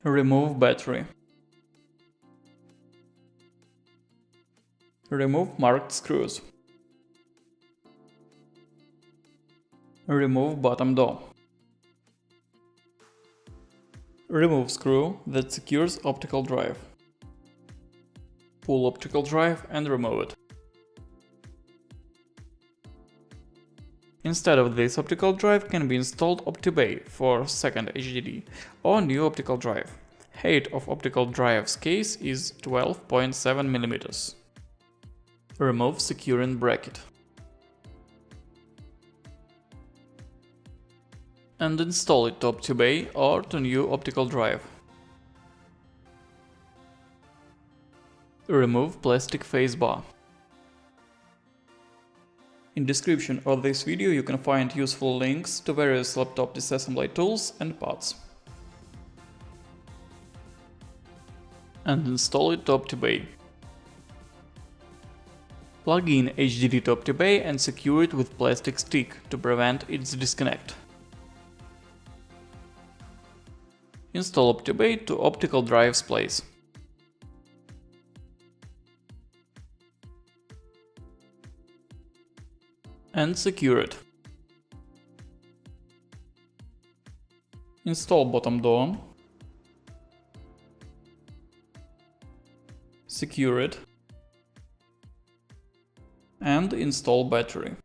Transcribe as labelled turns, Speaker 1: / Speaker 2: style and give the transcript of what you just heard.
Speaker 1: Remove battery. Remove marked screws. Remove bottom door. Remove screw that secures optical drive. Pull optical drive and remove it. Instead of this optical drive can be installed OptiBay for second HDD or new optical drive. Height of optical drive's case is 12.7 mm. Remove securing bracket. And install it to OptiBay or to new optical drive. Remove plastic face bar. In description of this video you can find useful links to various laptop disassembly tools and parts. And install it to OptiBay. Plug in HDD to OptiBay and secure it with plastic stick to prevent its disconnect. Install OptiBay to optical drive's place. And secure it. Install bottom door. Secure it. And install battery.